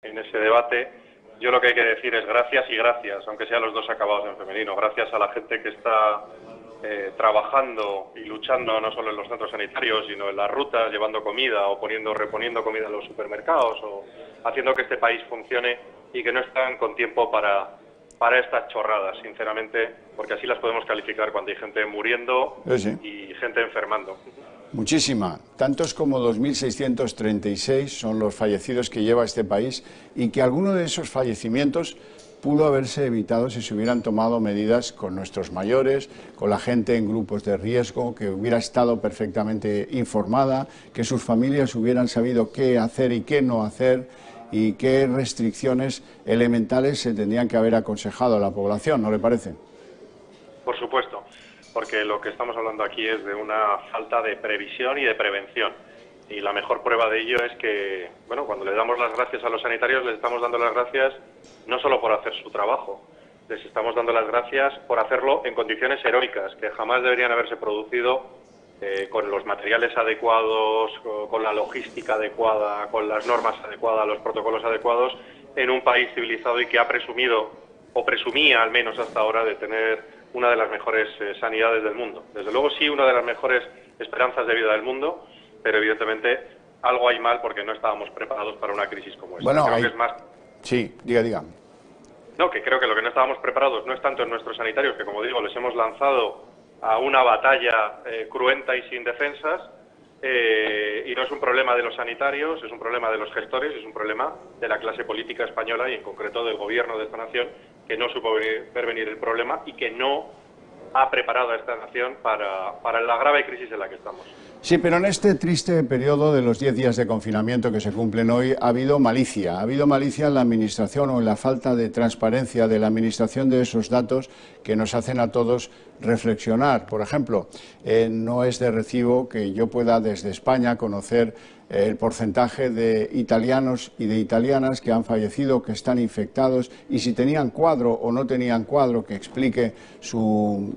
en ese debate. Yo lo que hay que decir es gracias y gracias, aunque sean los dos acabados en femenino. Gracias a la gente que está trabajando y luchando no solo en los centros sanitarios, sino en las rutas, llevando comida o reponiendo comida en los supermercados o haciendo que este país funcione y que no están con tiempo para estas chorradas, sinceramente, porque así las podemos calificar cuando hay gente muriendo y gente enfermando. Muchísima. Tantos como 2.636 son los fallecidos que lleva este país y que alguno de esos fallecimientos pudo haberse evitado si se hubieran tomado medidas con nuestros mayores, con la gente en grupos de riesgo, que hubiera estado perfectamente informada, que sus familias hubieran sabido qué hacer y qué no hacer y qué restricciones elementales se tendrían que haber aconsejado a la población, ¿no le parece? Por supuesto, porque lo que estamos hablando aquí es de una falta de previsión y de prevención. Y la mejor prueba de ello es que, bueno, cuando le damos las gracias a los sanitarios, les estamos dando las gracias no solo por hacer su trabajo, les estamos dando las gracias por hacerlo en condiciones heroicas, que jamás deberían haberse producido con los materiales adecuados, con la logística adecuada, con las normas adecuadas, los protocolos adecuados, en un país civilizado y que ha presumido, o presumía al menos hasta ahora, de tener una de las mejores sanidades del mundo. Desde luego sí, una de las mejores esperanzas de vida del mundo, pero evidentemente algo hay mal porque no estábamos preparados para una crisis como esta. Bueno, creo que es más... Sí, diga. No, que creo que lo que no estábamos preparados no es tanto en nuestros sanitarios, que como digo, les hemos lanzado a una batalla cruenta y sin defensas, y no es un problema de los sanitarios, es un problema de los gestores, es un problema de la clase política española y en concreto del gobierno de esta nación, que no supo ver venir el problema y que no ha preparado a esta nación para la grave crisis en la que estamos. Sí, pero en este triste periodo de los 10 días de confinamiento que se cumplen hoy ha habido malicia. Ha habido malicia en la administración o en la falta de transparencia de la administración de esos datos que nos hacen a todos reflexionar. Por ejemplo, no es de recibo que yo pueda desde España conocer el porcentaje de italianos y de italianas que han fallecido, que están infectados, y si tenían cuadro o no tenían cuadro, que explique su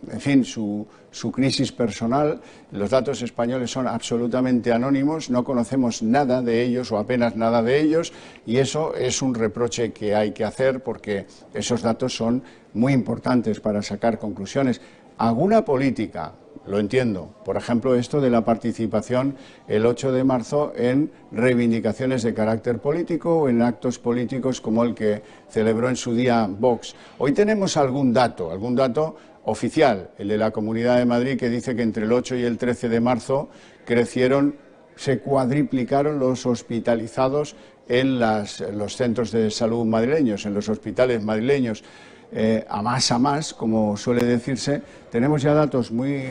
crisis personal. Los datos españoles son absolutamente anónimos, no conocemos nada de ellos o apenas nada de ellos, y eso es un reproche que hay que hacer porque esos datos son muy importantes para sacar conclusiones. ¿Alguna política? Lo entiendo. Por ejemplo, esto de la participación el 8 de marzo en reivindicaciones de carácter político o en actos políticos como el que celebró en su día Vox. Hoy tenemos algún dato oficial, el de la Comunidad de Madrid, que dice que entre el 8 y el 13 de marzo se cuadriplicaron los hospitalizados en los centros de salud madrileños, en los hospitales madrileños. A más, como suele decirse, tenemos ya datos muy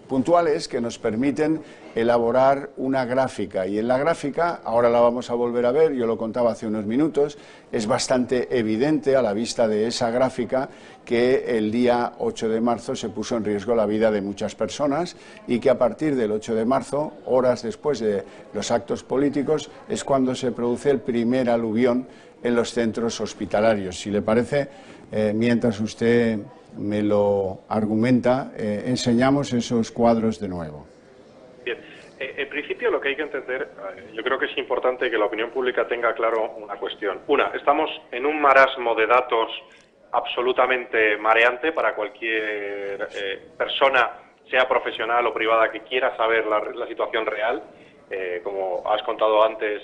puntuales que nos permiten elaborar una gráfica, y en la gráfica, ahora la vamos a volver a ver, yo lo contaba hace unos minutos, es bastante evidente a la vista de esa gráfica que el día 8 de marzo se puso en riesgo la vida de muchas personas y que a partir del 8 de marzo, horas después de los actos políticos, es cuando se produce el primer aluvión en los centros hospitalarios. Si le parece, mientras usted me lo argumenta, enseñamos esos cuadros de nuevo. Bien, en principio lo que hay que entender, yo creo que es importante que la opinión pública tenga claro una cuestión. Una, estamos en un marasmo de datos absolutamente mareante para cualquier persona, sea profesional o privada, que quiera saber la situación real. Como has contado antes,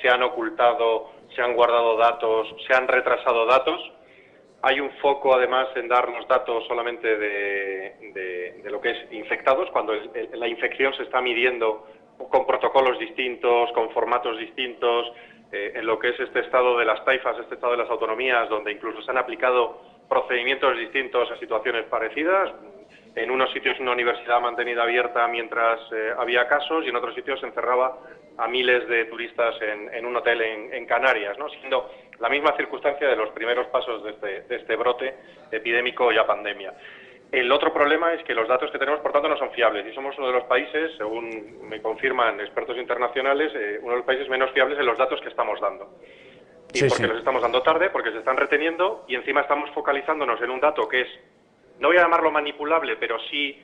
se han ocultado, se han guardado datos, se han retrasado datos. Hay un foco, además, en darnos datos solamente de lo que es infectados, cuando la infección se está midiendo con protocolos distintos, con formatos distintos, en lo que es este estado de las taifas, este estado de las autonomías, donde incluso se han aplicado procedimientos distintos a situaciones parecidas. En unos sitios una universidad mantenida abierta mientras había casos, y en otros sitios se encerraba a miles de turistas en un hotel en Canarias, ¿no? Siendo la misma circunstancia de los primeros pasos de este brote epidémico ya pandemia. El otro problema es que los datos que tenemos, por tanto, no son fiables, y somos uno de los países, según me confirman expertos internacionales, uno de los países menos fiables en los datos que estamos dando. Y porque los estamos dando tarde, porque se están reteniendo, y encima estamos focalizándonos en un dato que es, no voy a llamarlo manipulable, pero sí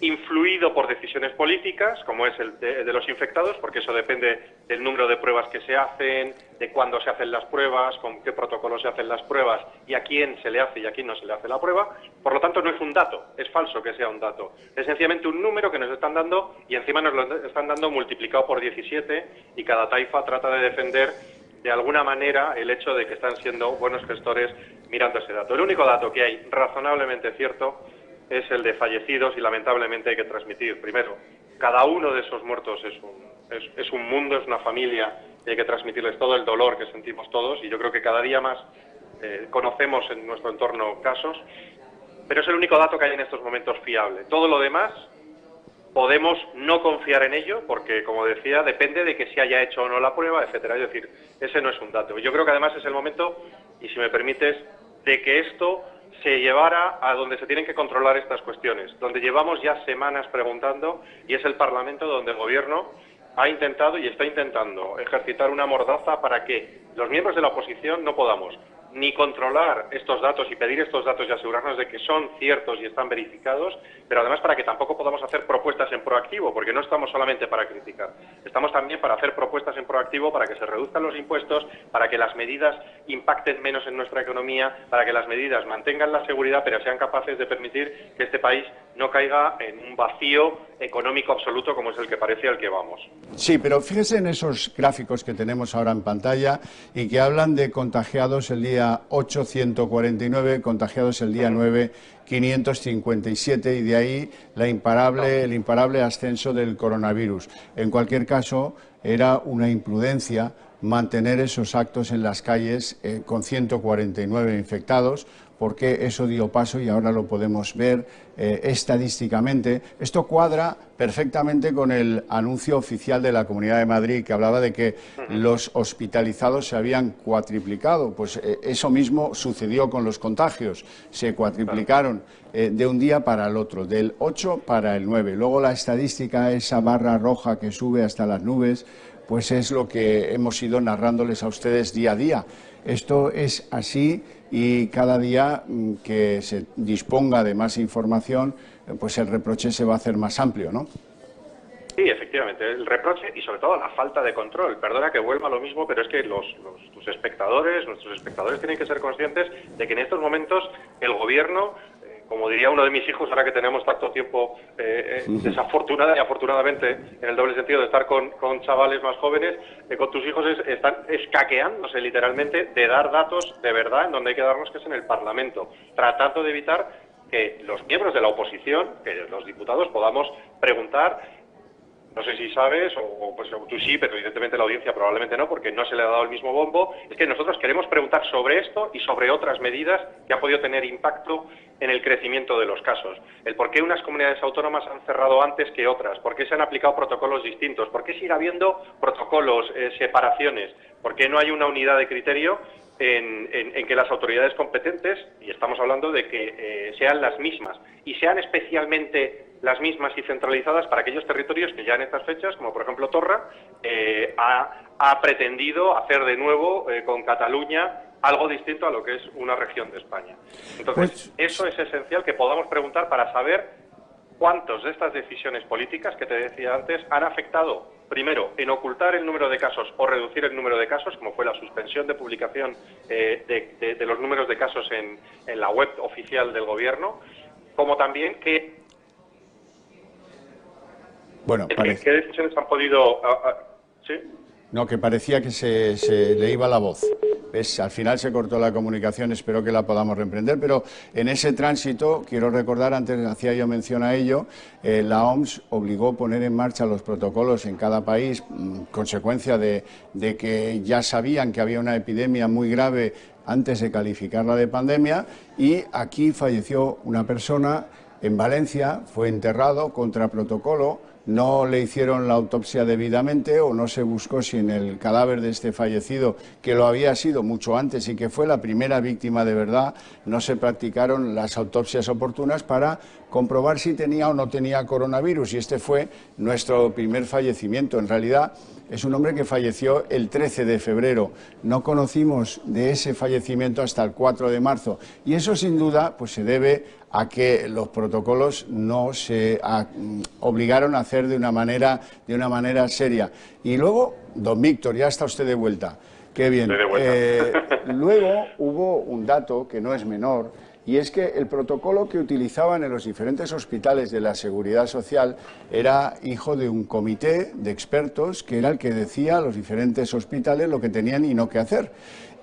influido por decisiones políticas, como es el de los infectados, porque eso depende del número de pruebas que se hacen, de cuándo se hacen las pruebas, con qué protocolo se hacen las pruebas y a quién se le hace y a quién no se le hace la prueba. Por lo tanto, no es un dato, es falso que sea un dato. Es sencillamente un número que nos están dando y encima nos lo están dando multiplicado por 17 y cada taifa trata de defender de alguna manera el hecho de que están siendo buenos gestores mirando ese dato. El único dato que hay razonablemente cierto es el de fallecidos y lamentablemente hay que transmitir. Primero, cada uno de esos muertos es un mundo, es una familia y hay que transmitirles todo el dolor que sentimos todos y yo creo que cada día más conocemos en nuestro entorno casos, pero es el único dato que hay en estos momentos fiable. Todo lo demás podemos no confiar en ello porque, como decía, depende de que se haya hecho o no la prueba, etcétera. Es decir, ese no es un dato. Yo creo que además es el momento, y si me permites, de que esto se llevara a donde se tienen que controlar estas cuestiones, donde llevamos ya semanas preguntando, y es el Parlamento donde el Gobierno ha intentado y está intentando ejercitar una mordaza para que los miembros de la oposición no podamos ni controlar estos datos y pedir estos datos y asegurarnos de que son ciertos y están verificados, pero además para que tampoco podamos hacer propuestas en proactivo, porque no estamos solamente para criticar, estamos también para hacer propuestas en proactivo para que se reduzcan los impuestos, para que las medidas impacten menos en nuestra economía, para que las medidas mantengan la seguridad, pero sean capaces de permitir que este país no caiga en un vacío económico absoluto como es el que parece al que vamos. Sí, pero fíjese en esos gráficos que tenemos ahora en pantalla y que hablan de contagiados el día 8, 149, contagiados el día 9, 557 y de ahí el imparable ascenso del coronavirus. En cualquier caso, era una imprudencia mantener esos actos en las calles con 149 infectados, porque eso dio paso y ahora lo podemos ver estadísticamente. Esto cuadra perfectamente con el anuncio oficial de la Comunidad de Madrid que hablaba de que los hospitalizados se habían cuatriplicado. Pues eso mismo sucedió con los contagios, se cuatriplicaron de un día para el otro, del 8 para el 9. Luego la estadística, esa barra roja que sube hasta las nubes, pues es lo que hemos ido narrándoles a ustedes día a día. Esto es así y cada día que se disponga de más información, pues el reproche se va a hacer más amplio, ¿no? Sí, efectivamente, el reproche y sobre todo la falta de control. Perdona que vuelva a lo mismo, pero es que nuestros espectadores tienen que ser conscientes de que en estos momentos el Gobierno, como diría uno de mis hijos, ahora que tenemos tanto tiempo, desafortunada y afortunadamente, en el doble sentido de estar con chavales más jóvenes, con tus hijos están escaqueándose literalmente de dar datos de verdad en donde hay que darlos, que es en el Parlamento, tratando de evitar que los miembros de la oposición, que los diputados, podamos preguntar. No sé si sabes, o pues tú sí, pero evidentemente la audiencia probablemente no, porque no se le ha dado el mismo bombo. Es que nosotros queremos preguntar sobre esto y sobre otras medidas que han podido tener impacto en el crecimiento de los casos. El por qué unas comunidades autónomas han cerrado antes que otras, por qué se han aplicado protocolos distintos, por qué sigue habiendo protocolos, separaciones, por qué no hay una unidad de criterio en que las autoridades competentes, y estamos hablando de que sean las mismas, y sean especialmente las mismas y centralizadas para aquellos territorios que ya en estas fechas, como por ejemplo Torra, ha pretendido hacer de nuevo con Cataluña algo distinto a lo que es una región de España. Entonces, eso es esencial que podamos preguntar para saber cuántos de estas decisiones políticas que te decía antes han afectado, primero, en ocultar el número de casos o reducir el número de casos, como fue la suspensión de publicación de los números de casos en la web oficial del Gobierno, como también que... Bueno, ¿Qué decisiones han podido...? ¿Sí? No, que parecía que se le iba la voz. ¿Ves? Al final se cortó la comunicación, espero que la podamos reemprender, pero en ese tránsito, quiero recordar, antes hacía yo mención a ello, la OMS obligó a poner en marcha los protocolos en cada país, consecuencia de que ya sabían que había una epidemia muy grave antes de calificarla de pandemia, y aquí falleció una persona en Valencia, fue enterrado contra protocolo. No le hicieron la autopsia debidamente o no se buscó si en el cadáver de este fallecido, que lo había sido mucho antes y que fue la primera víctima de verdad, no se practicaron las autopsias oportunas para comprobar si tenía o no tenía coronavirus. Y este fue nuestro primer fallecimiento. En realidad es un hombre que falleció el 13 de febrero. No conocimos de ese fallecimiento hasta el 4 de marzo. Y eso sin duda pues se debe a que los protocolos no se obligaron a hacer de una manera seria. Y luego, don Víctor, ya está usted de vuelta. Qué bien. Estoy de vuelta. Luego hubo un dato que no es menor, y es que el protocolo que utilizaban en los diferentes hospitales de la Seguridad Social era hijo de un comité de expertos que era el que decía a los diferentes hospitales lo que tenían y no qué hacer.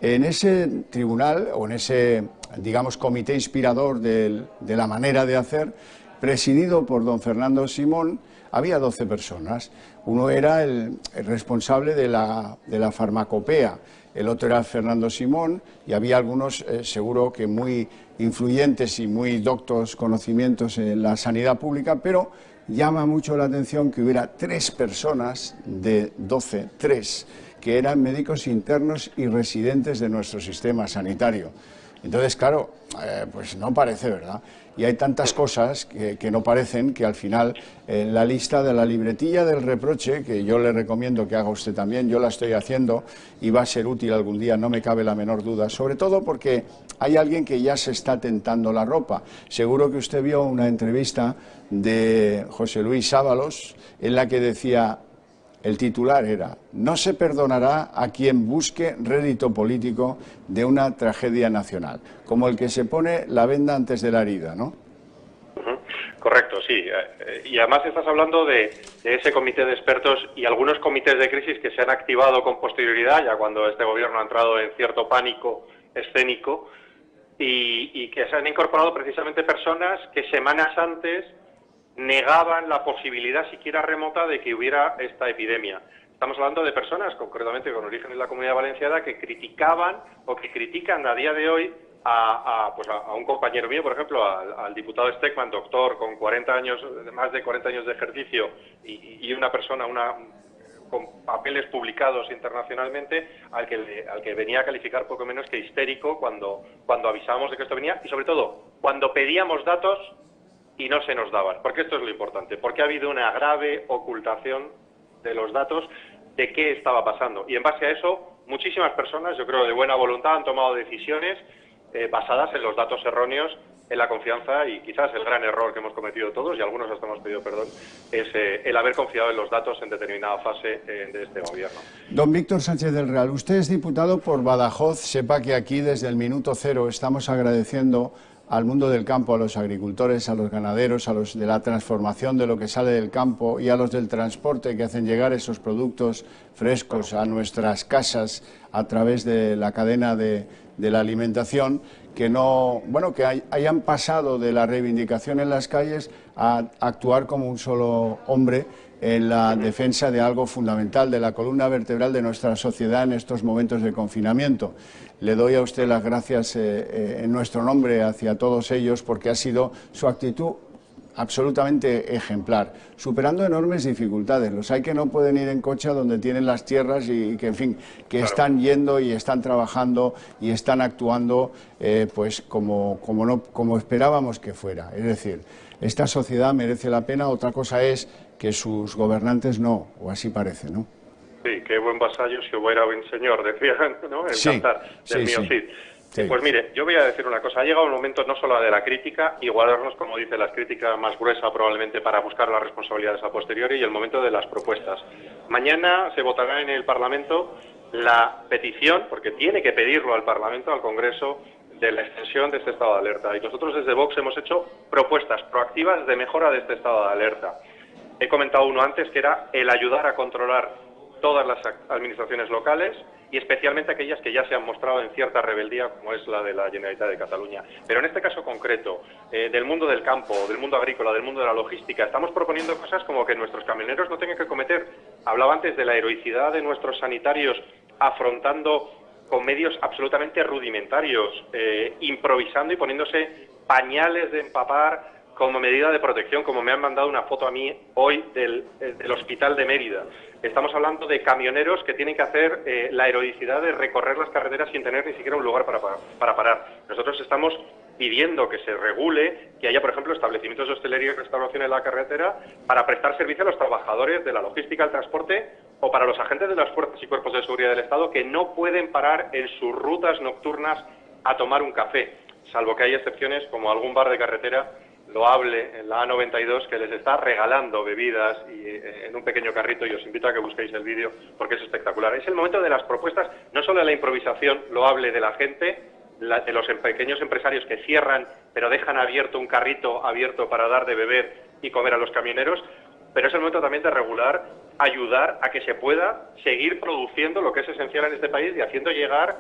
En ese tribunal, o en ese, digamos, comité inspirador de la manera de hacer, presidido por don Fernando Simón, había 12 personas. Uno era el responsable de la farmacopea, el otro era Fernando Simón, y había algunos, seguro que muy influyentes y muy doctos conocimientos en la sanidad pública, pero llama mucho la atención que hubiera 3 personas de 12, 3, que eran médicos internos y residentes de nuestro sistema sanitario. Entonces, claro, pues no parece, ¿verdad? Y hay tantas cosas que no parecen, que al final la lista de la libretilla del reproche, que yo le recomiendo que haga usted también, yo la estoy haciendo y va a ser útil algún día, no me cabe la menor duda, sobre todo porque hay alguien que ya se está tentando la ropa. Seguro que usted vio una entrevista de José Luis Ábalos en la que decía... El titular era: no se perdonará a quien busque rédito político de una tragedia nacional, como el que se pone la venda antes de la herida, ¿no? Correcto, sí. Y además estás hablando de ese comité de expertos y algunos comités de crisis que se han activado con posterioridad, ya cuando este gobierno ha entrado en cierto pánico escénico, y que se han incorporado precisamente personas que semanas antes negaban la posibilidad siquiera remota de que hubiera esta epidemia. Estamos hablando de personas, concretamente con origen en la Comunidad Valenciana, que criticaban o que critican a día de hoy a un compañero mío, por ejemplo, al diputado Stekman, doctor con 40 años, más de 40 años de ejercicio y una persona con papeles publicados internacionalmente, al que venía a calificar poco menos que histérico cuando avisábamos de que esto venía, y sobre todo cuando pedíamos datos y no se nos daban, porque esto es lo importante, porque ha habido una grave ocultación de los datos de qué estaba pasando, y en base a eso muchísimas personas, yo creo de buena voluntad, han tomado decisiones basadas en los datos erróneos, en la confianza, y quizás el gran error que hemos cometido todos, y algunos hasta hemos pedido perdón, es el haber confiado en los datos en determinada fase de este gobierno. Don Víctor Sánchez del Real, usted es diputado por Badajoz. Sepa que aquí desde el minuto cero estamos agradeciendo al mundo del campo, a los agricultores, a los ganaderos, a los de la transformación de lo que sale del campo y a los del transporte que hacen llegar esos productos frescos a nuestras casas a través de la cadena de la alimentación, que hayan pasado de la reivindicación en las calles a actuar como un solo hombre en la defensa de algo fundamental, de la columna vertebral de nuestra sociedad en estos momentos de confinamiento. Le doy a usted las gracias en nuestro nombre hacia todos ellos, porque ha sido su actitud absolutamente ejemplar, superando enormes dificultades. Los hay que no pueden ir en coche a donde tienen las tierras y que, en fin, que claro, están yendo y están trabajando y están actuando pues como esperábamos que fuera. Es decir, esta sociedad merece la pena. Otra cosa es que sus gobernantes no, o así parece, ¿no? Sí, qué buen vasallo si hubiera buen señor, decía, ¿no? El cantar del mío Cid. Sí. Pues mire, yo voy a decir una cosa. Ha llegado un momento no solo de la crítica, igualarnos, como dice, la crítica más gruesa probablemente para buscar las responsabilidades a posteriori, y el momento de las propuestas. Mañana se votará en el Parlamento la petición, porque tiene que pedirlo al Parlamento, al Congreso, de la extensión de este estado de alerta. Y nosotros desde Vox hemos hecho propuestas proactivas de mejora de este estado de alerta. He comentado uno antes, que era el ayudar a controlar todas las administraciones locales, y especialmente aquellas que ya se han mostrado en cierta rebeldía, como es la de la Generalitat de Cataluña. Pero en este caso concreto, del mundo del campo, del mundo agrícola, del mundo de la logística, estamos proponiendo cosas como que nuestros camioneros no tengan que cometer. Hablaba antes de la heroicidad de nuestros sanitarios afrontando con medios absolutamente rudimentarios, improvisando y poniéndose pañales de empapar como medida de protección, como me han mandado una foto a mí hoy del hospital de Mérida. Estamos hablando de camioneros que tienen que hacer la heroicidad de recorrer las carreteras sin tener ni siquiera un lugar para parar. Nosotros estamos pidiendo que se regule, que haya, por ejemplo, establecimientos de hostelería y restauración en la carretera para prestar servicio a los trabajadores de la logística, el transporte, o para los agentes de las fuerzas y cuerpos de seguridad del Estado que no pueden parar en sus rutas nocturnas a tomar un café. salvo que hay excepciones como algún bar de carretera loable en la A92 que les está regalando bebidas en un pequeño carrito, y os invito a que busquéis el vídeo porque es espectacular. Es el momento de las propuestas, no solo de la improvisación loable de la gente, de los pequeños empresarios que cierran pero dejan abierto un carrito abierto para dar de beber y comer a los camioneros, pero es el momento también de regular, ayudar a que se pueda seguir produciendo lo que es esencial en este país y haciendo llegar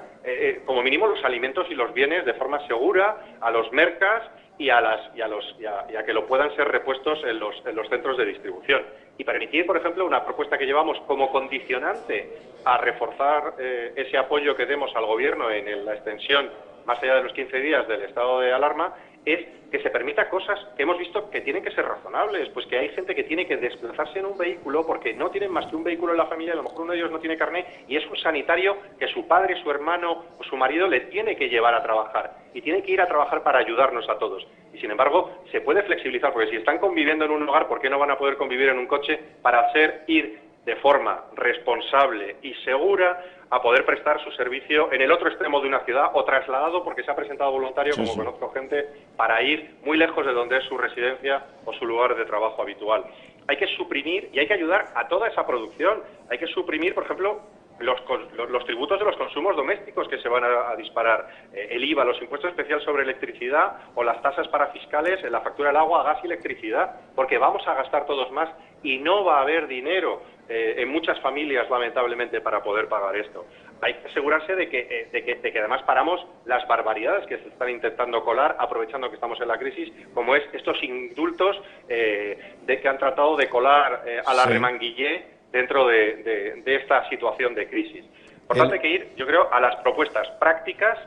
como mínimo los alimentos y los bienes de forma segura a los mercados y a que lo puedan ser repuestos en los centros de distribución. Y permitir, por ejemplo, una propuesta que llevamos como condicionante a reforzar ese apoyo que demos al Gobierno en la extensión más allá de los 15 días del estado de alarma, es que se permita cosas que hemos visto que tienen que ser razonables, pues que hay gente que tiene que desplazarse en un vehículo porque no tienen más que un vehículo en la familia, a lo mejor uno de ellos no tiene carné y es un sanitario que su padre, su hermano o su marido le tiene que llevar a trabajar y tiene que ir a trabajar para ayudarnos a todos. Y sin embargo, se puede flexibilizar porque si están conviviendo en un hogar, ¿por qué no van a poder convivir en un coche para hacer ir de forma responsable y segura a poder prestar su servicio en el otro extremo de una ciudad o trasladado porque se ha presentado voluntario, como conozco gente, para ir muy lejos de donde es su residencia o su lugar de trabajo habitual? Hay que suprimir y hay que ayudar a toda esa producción. Hay que suprimir, por ejemplo, los tributos de los consumos domésticos que se van a disparar, el IVA, los impuestos especiales sobre electricidad o las tasas parafiscales en la factura del agua, gas y electricidad, porque vamos a gastar todos más y no va a haber dinero en muchas familias, lamentablemente, para poder pagar esto. Hay que asegurarse de que además paramos las barbaridades que se están intentando colar, aprovechando que estamos en la crisis, como es estos indultos de que han tratado de colar a la remanguillé dentro de esta situación de crisis. Por tanto, hay que ir, yo creo, a las propuestas prácticas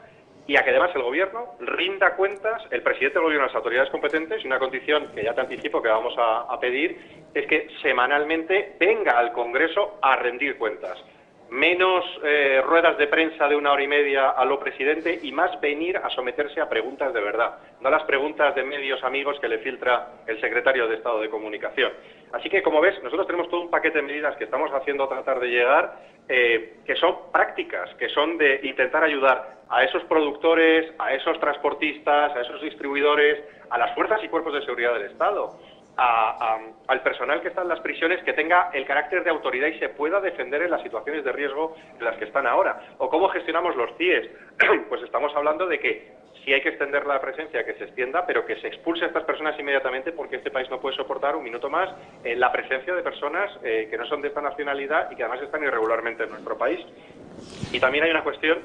y a que además el Gobierno rinda cuentas, el presidente del Gobierno, las autoridades competentes, y una condición que ya te anticipo que vamos a pedir es que semanalmente venga al Congreso a rendir cuentas. Menos ruedas de prensa de 1 hora y media a lo presidente y más venir a someterse a preguntas de verdad, no las preguntas de medios amigos que le filtra el secretario de Estado de Comunicación. Así que, como ves, nosotros tenemos todo un paquete de medidas que estamos haciendo tratar de llegar, que son prácticas, que son de intentar ayudar a esos productores, a esos transportistas, a esos distribuidores, a las fuerzas y cuerpos de seguridad del Estado, al personal que está en las prisiones, que tenga el carácter de autoridad y se pueda defender en las situaciones de riesgo en las que están ahora. O cómo gestionamos los CIES. Pues estamos hablando de que sí hay que extender la presencia, que se extienda, pero que se expulse a estas personas inmediatamente porque este país no puede soportar un minuto más la presencia de personas que no son de esta nacionalidad y que además están irregularmente en nuestro país. Y también hay una cuestión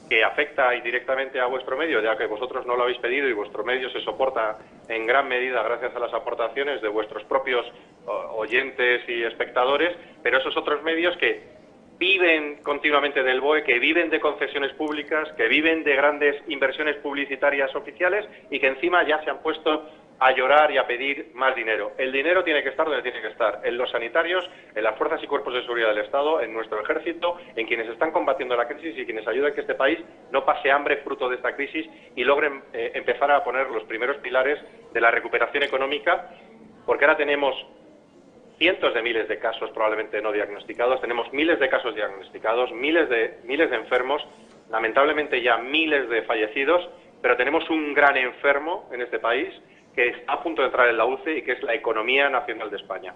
que afecta indirectamente a vuestro medio, ya que vosotros no lo habéis pedido y vuestro medio se soporta en gran medida gracias a las aportaciones de vuestros propios oyentes y espectadores, pero esos otros medios que viven continuamente del BOE, que viven de concesiones públicas, que viven de grandes inversiones publicitarias oficiales y que encima ya se han puesto a llorar y a pedir más dinero. El dinero tiene que estar donde tiene que estar, en los sanitarios, en las fuerzas y cuerpos de seguridad del Estado, en nuestro ejército, en quienes están combatiendo la crisis y quienes ayudan a que este país no pase hambre fruto de esta crisis y logren empezar a poner los primeros pilares de la recuperación económica, porque ahora tenemos cientos de miles de casos probablemente no diagnosticados, tenemos miles de casos diagnosticados, miles de enfermos, lamentablemente ya miles de fallecidos, pero tenemos un gran enfermo en este país que está a punto de entrar en la UCI y que es la economía nacional de España.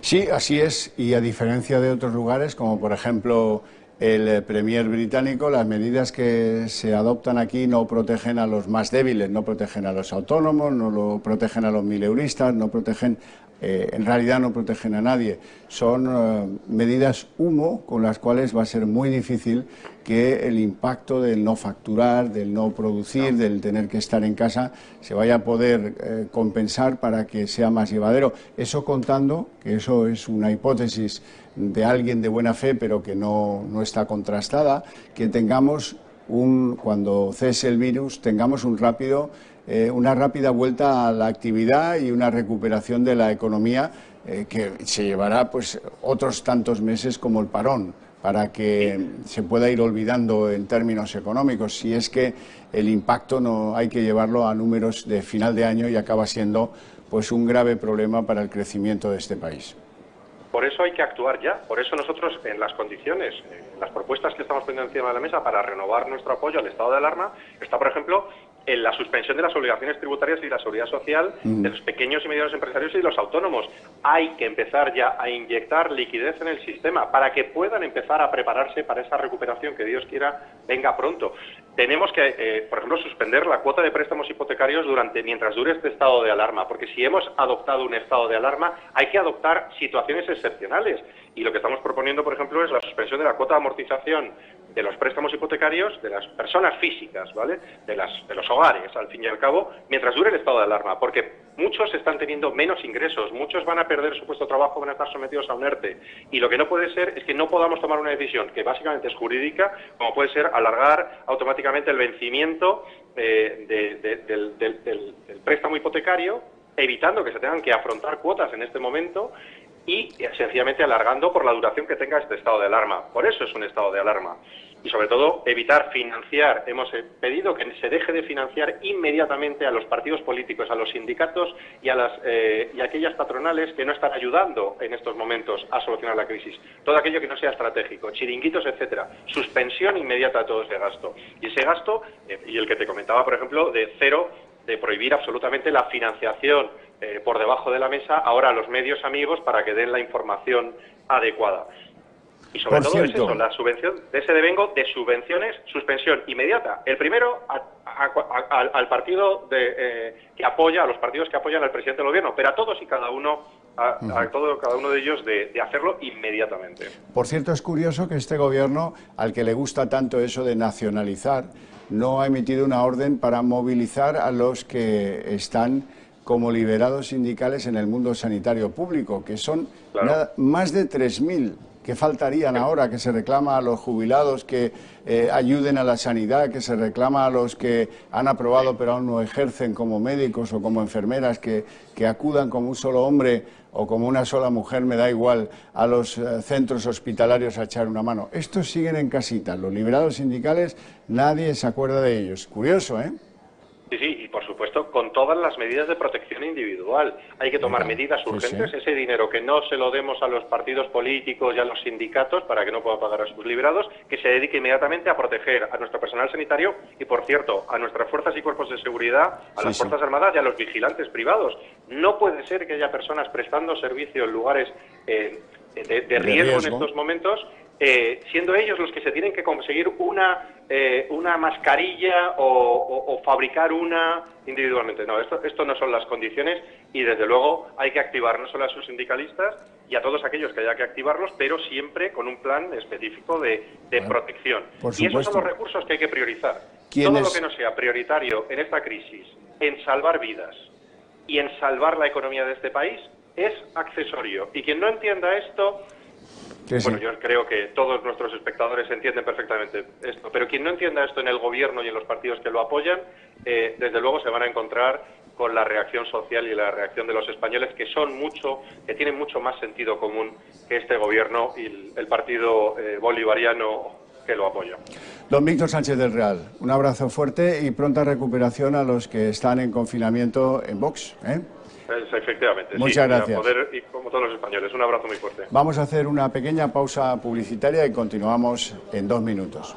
Sí, así es, y a diferencia de otros lugares, como por ejemplo el premier británico, las medidas que se adoptan aquí no protegen a los más débiles, no protegen a los autónomos, no lo protegen a los mileuristas, no protegen, en realidad no protegen a nadie. Son medidas humo con las cuales va a ser muy difícil que el impacto del no facturar, del no producir, del tener que estar en casa, se vaya a poder compensar para que sea más llevadero. Eso contando, que eso es una hipótesis de alguien de buena fe, pero que no está contrastada, que tengamos cuando cese el virus, tengamos una rápida vuelta a la actividad y una recuperación de la economía que se llevará pues otros tantos meses como el parón, para que se pueda ir olvidando en términos económicos, si es que el impacto no hay que llevarlo a números de final de año y acaba siendo pues un grave problema para el crecimiento de este país. Por eso hay que actuar ya. Por eso nosotros, en las condiciones, en las propuestas que estamos poniendo encima de la mesa para renovar nuestro apoyo al estado de alarma, está, por ejemplo, en la suspensión de las obligaciones tributarias y la seguridad social de los pequeños y medianos empresarios y de los autónomos. Hay que empezar ya a inyectar liquidez en el sistema para que puedan empezar a prepararse para esa recuperación que Dios quiera venga pronto. Tenemos que, por ejemplo, suspender la cuota de préstamos hipotecarios mientras dure este estado de alarma, porque si hemos adoptado un estado de alarma, hay que adoptar situaciones excepcionales. Y lo que estamos proponiendo, por ejemplo, es la suspensión de la cuota de amortización de los préstamos hipotecarios de las personas físicas, ¿vale? De los hogares, al fin y al cabo, mientras dure el estado de alarma, porque muchos están teniendo menos ingresos, muchos van a perder su puesto de trabajo, van a estar sometidos a un ERTE. Y lo que no puede ser es que no podamos tomar una decisión que básicamente es jurídica, como puede ser alargar automáticamente el vencimiento del préstamo hipotecario, evitando que se tengan que afrontar cuotas en este momento y sencillamente alargando por la duración que tenga este estado de alarma. Por eso es un estado de alarma. Y sobre todo evitar financiar. Hemos pedido que se deje de financiar inmediatamente a los partidos políticos, a los sindicatos y a aquellas patronales que no están ayudando en estos momentos a solucionar la crisis. Todo aquello que no sea estratégico, chiringuitos, etcétera. Suspensión inmediata de todo ese gasto. Y ese gasto, y el que te comentaba, por ejemplo, de prohibir absolutamente la financiación por debajo de la mesa ahora a los medios amigos para que den la información adecuada. Y sobre todo es eso, la subvención de ese devengo de subvenciones, suspensión inmediata. El primero al partido que apoya, a los partidos que apoyan al presidente del gobierno, pero a todos y cada uno, cada uno de ellos de hacerlo inmediatamente. Por cierto, es curioso que este gobierno, al que le gusta tanto eso de nacionalizar, no ha emitido una orden para movilizar a los que están como liberados sindicales en el mundo sanitario público, que son más de 3.000. ¿Qué faltarían ahora? Que se reclama a los jubilados que ayuden a la sanidad, que se reclama a los que han aprobado pero aún no ejercen como médicos o como enfermeras, que acudan como un solo hombre o como una sola mujer, me da igual, a los centros hospitalarios a echar una mano. Estos siguen en casita, los liberados sindicales, nadie se acuerda de ellos. Curioso, ¿eh? Sí, y por supuesto, con todas las medidas de protección individual. Hay que tomar medidas urgentes. Ese dinero que no se lo demos a los partidos políticos y a los sindicatos para que no puedan pagar a sus liberados, que se dedique inmediatamente a proteger a nuestro personal sanitario y, por cierto, a nuestras fuerzas y cuerpos de seguridad, a las Fuerzas Armadas y a los vigilantes privados. No puede ser que haya personas prestando servicio en lugares de riesgo en estos momentos, siendo ellos los que se tienen que conseguir una mascarilla o fabricar una individualmente. No, esto no son las condiciones y desde luego hay que activar no solo a sus sindicalistas y a todos aquellos que haya que activarlos, pero siempre con un plan específico de protección. Y esos son los recursos que hay que priorizar. Todo lo que no sea prioritario en esta crisis, en salvar vidas y en salvar la economía de este país, es accesorio. Y quien no entienda esto... Bueno, yo creo que todos nuestros espectadores entienden perfectamente esto, pero quien no entienda esto en el gobierno y en los partidos que lo apoyan, desde luego se van a encontrar con la reacción social y la reacción de los españoles, que tienen mucho más sentido común que este gobierno y el partido bolivariano que lo apoya. Don Víctor Sánchez del Real, un abrazo fuerte y pronta recuperación a los que están en confinamiento en Vox, ¿eh? Efectivamente. Muchas gracias. Y como todos los españoles, un abrazo muy fuerte. Vamos a hacer una pequeña pausa publicitaria y continuamos en 2 minutos.